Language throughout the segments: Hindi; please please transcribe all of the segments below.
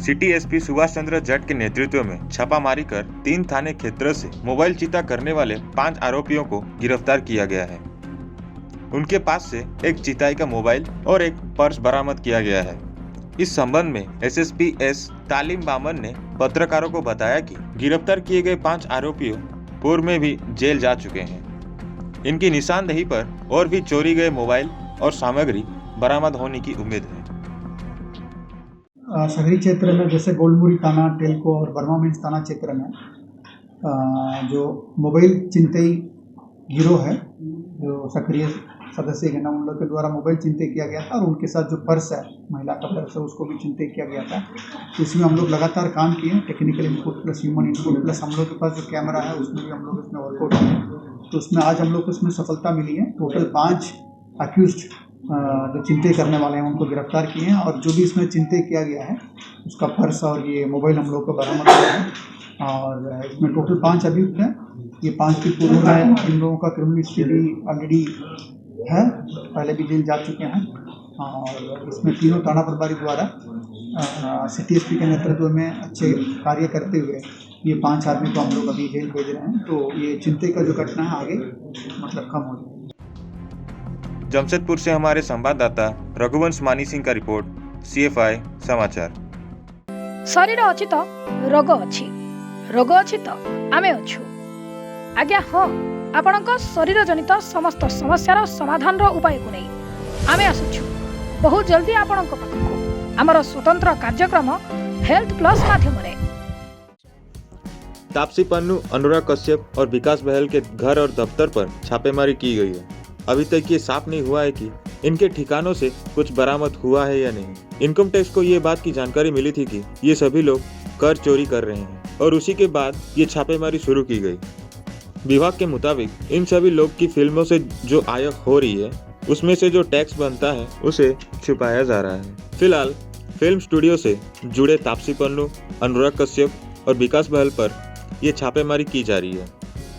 सिटी एसपी सुभाष चंद्र जट के नेतृत्व में छापामारी कर 3 थाने क्षेत्र से मोबाइल चीता करने वाले 5 आरोपियों को गिरफ्तार किया गया है। उनके पास से एक चिताई का मोबाइल और एक पर्स बरामद किया गया है। इस संबंध में एसएसपी एस तालिम बामन ने पत्रकारों को बताया कि गिरफ्तार किए गए 5 आरोपियों पूर्व में भी जेल जा चुके हैं। इनकी निशानदेही पर और भी चोरी गए मोबाइल और सामग्री बरामद होने की उम्मीद है। शहरी क्षेत्र में जैसे गोलमुरी थाना, टेलको और बर्मा मिन्स थाना क्षेत्र में जो मोबाइल चिंतई गिरोह है, जो सक्रिय सदस्य है ना, उन लोग के द्वारा मोबाइल चिंतई किया गया था और उनके साथ जो पर्स है, महिला का पर्स है, उसको भी चिंतई किया गया था। तो इसमें हम लोग लगातार काम किए, technical input plus human input plus हम लोग के पास जो कैमरा है उसमें भी हम लोग इसमें वर्कआउट किए। तो उसमें आज हम लोग को इसमें सफलता मिली है। टोटल 5 अक्यूज्ड जो चिंतई करने वाले हैं उनको गिरफ्तार किए हैं और जो भी इसमें चिंतई किया गया है उसका पर्स और ये मोबाइल हम लोग को बरामद किया है। और इसमें टोटल 5 अभियुक्त हैं। ये 5 की पूर्व में इन लोगों का क्रिमिनल हिस्ट्री भी ऑलरेडी है, पहले भी जेल जा चुके हैं। और इसमें तीनों थाना प्रभारी द्वारा सिटी एसपी के नेतृत्व में अच्छे कार्य करते हुए ये 5 आदमी को हम लोग अभी जेल भेज रहे हैं। तो ये चिंतई का जो घटना है आगे मतलब कम हो जाए। जमशेदपुर से हमारे संवाददाता रघुवंश मानी सिंह का रिपोर्ट, CFI समाचार। शरीर अछि तो रोग अछि, रोग अछि तो आमे अछु। आज्ञा हाँ, आपणक शरीर जनित समस्त समस्यार समाधान उपाय को नहीं आमे आसुछु बहुत जल्दी आपणक पाखक आमर स्वतंत्र कार्यक्रम हेल्थ प्लस माध्यम रे। तापसी पन्नू, अनुराग कश्यप और विकास बहल के घर और दफ्तर पर छापेमारी की गई है। अभी तक ये साफ नहीं हुआ है कि इनके ठिकानों से कुछ बरामद हुआ है या नहीं। इनकम टैक्स को ये बात की जानकारी मिली थी कि ये सभी लोग कर चोरी कर रहे हैं और उसी के बाद ये छापेमारी शुरू की गई। विभाग के मुताबिक इन सभी लोग की फिल्मों से जो आय हो रही है उसमें से जो टैक्स बनता है उसे छुपाया जा रहा है। फिलहाल फिल्म स्टूडियो से जुड़े तापसी पन्नू, अनुराग कश्यप और विकास बहल पर यह छापेमारी की जा रही है।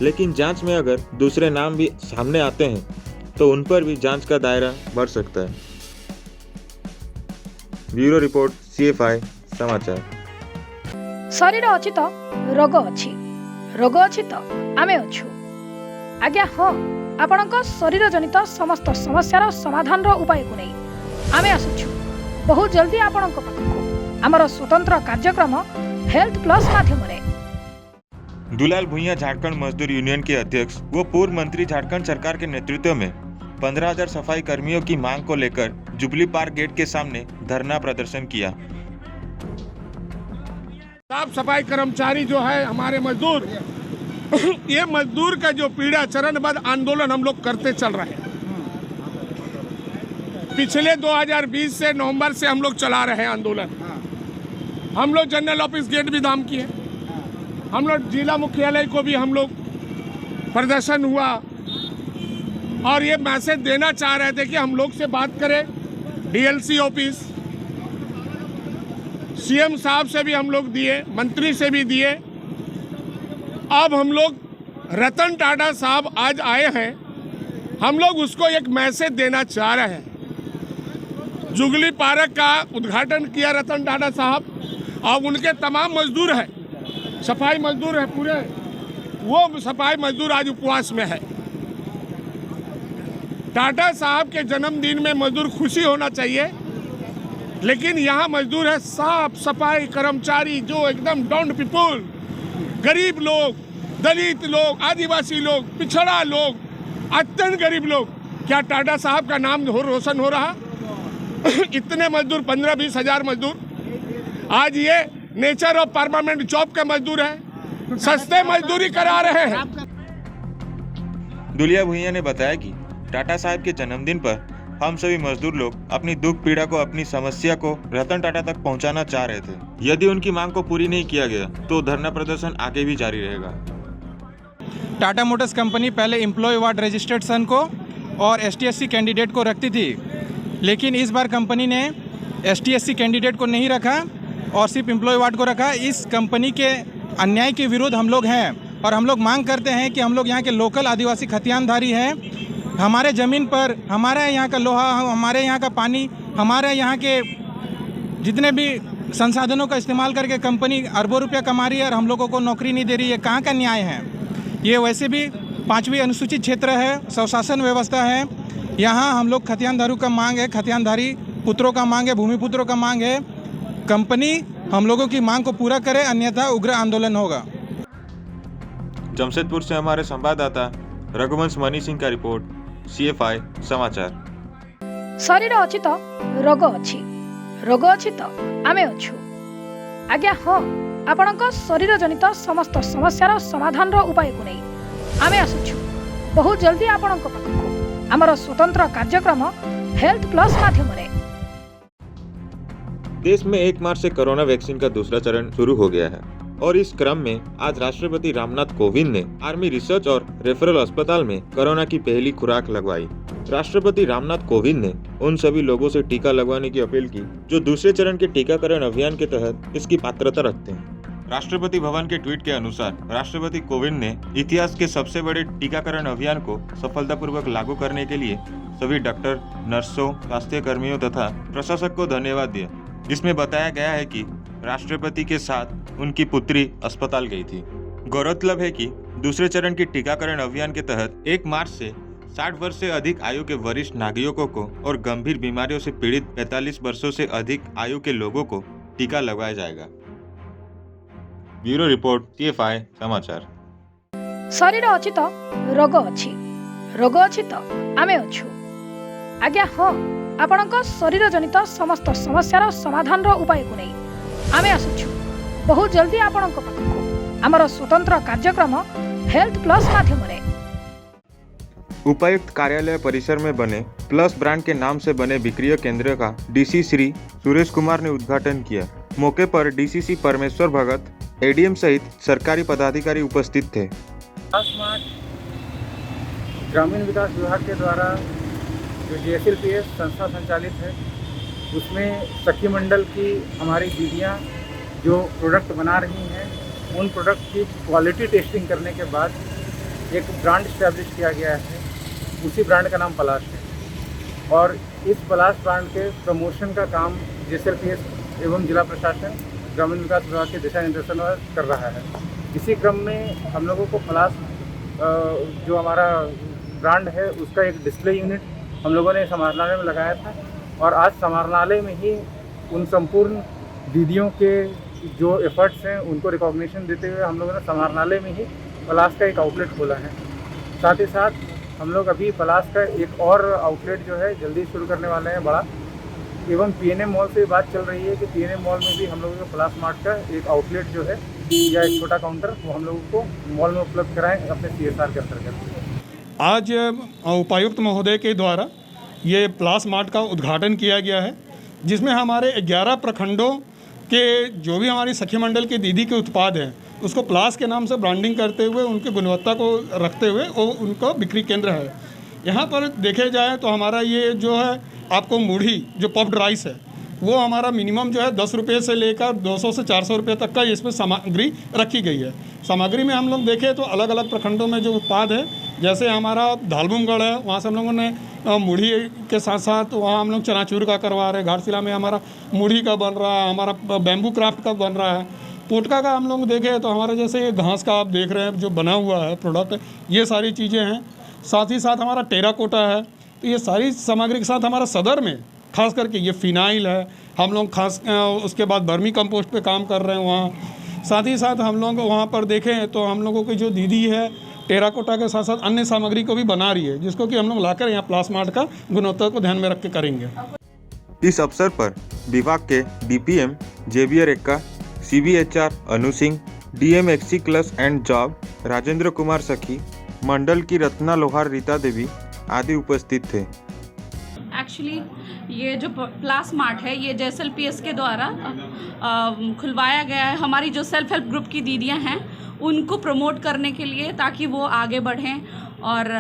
लेकिन जांच में अगर दूसरे नाम भी सामने आते हैं तो उन पर भी जांच का दायरा बढ़ सकता है। ब्यूरो रिपोर्ट, CFI समाचार। शरीर अछि तो रोग अछि, रोग अछि तो आमे अछु। आज्ञा हाँ, आपणक शरीर जनित समस्त समस्यार समाधान उपाय को नहीं आमे आसुछु बहुत जल्दी आपणक पाखक आमर स्वतंत्र कार्यक्रम हेल्थ प्लस माध्यम रे। दुलाल भुइयां झारखंड मजदूर यूनियन के अध्यक्ष व पूर्व मंत्री झारखंड सरकार के नेतृत्व में 15,000 सफाई कर्मियों की मांग को लेकर जुबली पार्क गेट के सामने धरना प्रदर्शन किया। साफ सफाई कर्मचारी जो है हमारे मजदूर, ये मजदूर का जो पीड़ा चरणबद्ध आंदोलन हम लोग करते चल रहे हैं। पिछले 2020 से नवंबर से हम लोग चला रहे हैं आंदोलन। हम लोग जनरल ऑफिस गेट भी दाम किए, हम लोग जिला मुख्यालय को भी हम लोग प्रदर्शन हुआ और ये मैसेज देना चाह रहे थे कि हम लोग से बात करें। DLC ऑफिस, CM साहब से भी हम लोग दिए, मंत्री से भी दिए। अब हम लोग रतन टाटा साहब आज आए हैं, हम लोग उसको एक मैसेज देना चाह रहे हैं। जुगली पार्क का उद्घाटन किया रतन टाटा साहब और उनके तमाम मजदूर हैं, सफाई मजदूर है पूरे, वो सफाई मजदूर आज उपवास में है। टाटा साहब के जन्मदिन में मजदूर खुशी होना चाहिए, लेकिन यहाँ मजदूर है साफ सफाई कर्मचारी जो एकदम डाउन पीपुल, गरीब लोग, दलित लोग, आदिवासी लोग, पिछड़ा लोग, अत्यंत गरीब लोग। क्या टाटा साहब का नाम रोशन हो रहा? इतने मजदूर 15-20 हजार मजदूर आज ये नेचर ऑफ परमानेंट जॉब के मजदूर हैं, सस्ते मजदूरी करा रहे हैं। दुलिया भुइयां ने बताया कि टाटा साहब के जन्मदिन पर हम सभी मजदूर लोग अपनी दुख पीड़ा को, अपनी समस्या को रतन टाटा तक पहुंचाना चाह रहे थे। यदि उनकी मांग को पूरी नहीं किया गया तो धरना प्रदर्शन आगे भी जारी रहेगा। टाटा मोटर्स कंपनी पहले एम्प्लॉय अवार्ड रजिस्टर्ड सन को और ST/SC कैंडिडेट को रखती थी, लेकिन इस बार कंपनी ने ST/SC कैंडिडेट को नहीं रखा और सिर्फ एम्प्लॉय अवार्ड को रखा। इस कंपनी के अन्याय के विरुद्ध हम लोग हैं और हम लोग मांग करते हैं कि हम लोग यहाँ के लोकल आदिवासी खतियानधारी हैं, हमारे ज़मीन पर हमारे यहाँ का लोहा, हमारे यहाँ का पानी, हमारे यहाँ के जितने भी संसाधनों का इस्तेमाल करके कंपनी अरबों रुपया कमा रही है और हम लोगों को नौकरी नहीं दे रही है। कहाँ का न्याय है? ये वैसे भी 5वीं अनुसूचित क्षेत्र है, स्वशासन व्यवस्था है। यहाँ हम लोग खतियानधारू का मांग है, खतियानधारी पुत्रों का मांग है, भूमिपुत्रों का मांग है। कंपनी हम लोगों की मांग को पूरा करे, अन्यथा उग्र आंदोलन होगा। जमशेदपुर से हमारे संवाददाता रघुवंश मनी सिंह का रिपोर्ट, CFI समाचार। शरीर अच्छी तो रोग अच्छी, रोग अच्छी तो आमे अछु। आज्ञा हाँ, आपणक शरीर जनित समस्त समस्यार समाधान उपाय को नहीं आमे आसुछु बहुत जल्दी आपणक पाखकु आमर स्वतंत्र कार्यक्रम हेल्थ प्लस माध्यम रे। देश में 1 मार्च से कोरोना वैक्सीन का दूसरा चरण शुरू हो गया है और इस क्रम में आज राष्ट्रपति रामनाथ कोविंद ने आर्मी रिसर्च और रेफरल अस्पताल में कोरोना की पहली खुराक लगवाई। राष्ट्रपति रामनाथ कोविंद ने उन सभी लोगों से टीका लगवाने की अपील की जो दूसरे चरण के टीकाकरण अभियान के तहत इसकी पात्रता रखते हैं। राष्ट्रपति भवन के ट्वीट के अनुसार राष्ट्रपति कोविंद ने इतिहास के सबसे बड़े टीकाकरण अभियान को सफलतापूर्वक लागू करने के लिए सभी डॉक्टर, नर्सों, स्वास्थ्य कर्मियों तथा प्रशासक को धन्यवाद दिया, जिसमें बताया गया है कि राष्ट्रपति के साथ उनकी पुत्री अस्पताल गई थी। गौरतलब है कि दूसरे चरण के टीकाकरण अभियान के तहत 1 मार्च से 60 वर्ष से अधिक आयु के वरिष्ठ नागरिकों को और गंभीर बीमारियों से पीड़ित 45 वर्षों से अधिक आयु के लोगों को टीका लगाया जाएगा। ब्यूरो रिपोर्ट, CFI समाचार। शरीर अच्छी तो रोग अच्छी, रोग अच्छी तो आमे अछु। आज्ञा हाँ, आपणक शरीर जनित समस्त समस्यार समाधान उपाय को नहीं आमे आसुछु बहुत जल्दी आपणक पाखकु आमर स्वतंत्र कार्यक्रम हेल्थ प्लस माध्यम रे। उपायुक्त कार्यालय परिसर में बने प्लस ब्रांड के नाम से बने विक्रय केंद्र का DC श्री सुरेश कुमार ने उद्घाटन किया। मौके पर DCC परमेश्वर भगत, ADM सहित सरकारी पदाधिकारी उपस्थित थे। स्मार्ट ग्रामीण विकास विभाग के द्वारा जो JSLPS संस्था संचालित है, उसमें सखी मंडल की हमारी दीदियाँ जो प्रोडक्ट बना रही हैं, उन प्रोडक्ट की क्वालिटी टेस्टिंग करने के बाद एक ब्रांड इस्टेब्लिश किया गया है। उसी ब्रांड का नाम पलाश है और इस पलाश ब्रांड के प्रमोशन का काम JSLPS एवं जिला प्रशासन ग्रामीण विकास विभाग के दिशा निर्देशन कर रहा है। इसी क्रम में हम लोगों को पलाश जो हमारा ब्रांड है उसका एक डिस्प्ले यूनिट हम लोगों ने समाहरणालय में लगाया था और आज समाहरणालय में ही उन संपूर्ण दीदियों के जो एफर्ट्स हैं उनको रिकॉग्निशन देते हुए हम लोगों ने समाहरणालय में ही पलाश का एक आउटलेट खोला है। साथ ही साथ हम लोग अभी पलाश का एक और आउटलेट जो है जल्दी शुरू करने वाले हैं बड़ा, एवं PNM मॉल से बात चल रही है कि PNM मॉल में भी हम लोगों को पलाश मार्ट का एक आउटलेट जो है या एक छोटा काउंटर वो हम लोगों को मॉल में उपलब्ध कराएं अपने CSR के अंतर्गत। आज उपायुक्त महोदय के द्वारा ये प्लास मार्ट का उद्घाटन किया गया है, जिसमें हमारे 11 प्रखंडों के जो भी हमारी सखी मंडल के दीदी के उत्पाद हैं उसको प्लास के नाम से ब्रांडिंग करते हुए उनकी गुणवत्ता को रखते हुए वो उनका बिक्री केंद्र है। यहाँ पर देखे जाए तो हमारा ये जो है आपको मूढ़ी जो पफ्ड राइस है वो हमारा मिनिमम जो है 10 रुपये से लेकर 200 से 400 रुपये तक का इसमें सामग्री रखी गई है। सामग्री में हम लोग देखें तो अलग अलग प्रखंडों में जो उत्पाद है, जैसे हमारा धालबुमगढ़ है, वहाँ से हम लोगों ने मूढ़ी के साथ साथ वहाँ हम लोग चनाचूर का करवा रहे हैं। घाटशिला में हमारा मूढ़ी का बन रहा है, हमारा बैम्बू क्राफ्ट का बन रहा है। पोटका का हम लोग देखें तो हमारा जैसे ये घास का आप देख रहे हैं जो बना हुआ है प्रोडक्ट, ये सारी चीज़ें हैं। साथ ही साथ हमारा टेराकोटा है। तो ये सारी सामग्री के साथ हमारा सदर में खास करके ये फिनाइल है, हम लोग खास उसके बाद बर्मी कंपोस्ट पे काम कर रहे हैं वहाँ। साथ ही साथ हम लोग वहाँ पर देखें तो हम लोगों की जो दीदी है टेराकोटा के साथ साथ अन्य सामग्री को भी बना रही है, जिसको कि हम लोग लाकर यहाँ प्लास मार्ट का गुणवत्ता को ध्यान में रख के करेंगे। इस अवसर पर विभाग के DPM Xavier Ekka, CBHR Anu Singh, DM एक्सीक्लस एंड जॉब राजेंद्र कुमार सखी, मंडल की रत्ना लोहार रीता देवी आदि उपस्थित थे। एक्चुअली ये जो प्लास मार्ट है ये JSLPS के द्वारा खुलवाया गया है। हमारी जो सेल्फ हेल्प ग्रुप की दीदियां हैं उनको प्रमोट करने के लिए, ताकि वो आगे बढ़ें और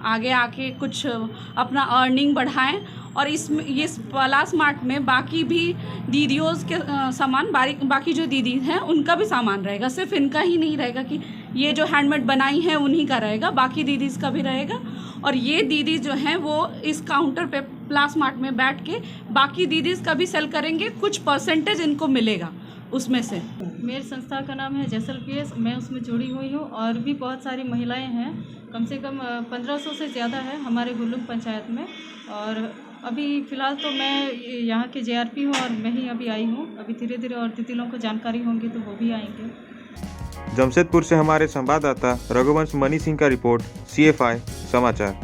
आगे आके कुछ अपना अर्निंग बढ़ाएं। और ये प्लास मार्ट में बाकी भी दीदियों के सामान, बाकी जो दीदी हैं उनका भी सामान रहेगा। सिर्फ इनका ही नहीं रहेगा कि ये जो हैंडमेड बनाई है उन्हीं का रहेगा, बाकी दीदीज़ का भी रहेगा। और ये दीदी जो हैं वो इस काउंटर पे प्लास मार्ट में बैठ के बाकी दीदीज का भी सेल करेंगे, कुछ परसेंटेज इनको मिलेगा उसमें से। मेरी संस्था का नाम है जैसल पीएस, मैं उसमें जुड़ी हुई हूँ और भी बहुत सारी महिलाएं हैं, कम से कम 1500 से ज़्यादा है हमारे गुल्लुम पंचायत में। और अभी फ़िलहाल तो मैं यहाँ के जेआरपी हूँ और मैं ही अभी आई हूँ। अभी धीरे धीरे और दीदी लोगों को जानकारी होंगी तो वो भी आएंगे। जमशेदपुर से हमारे संवाददाता रघुवंश मनी सिंह का रिपोर्ट, CFI समाचार।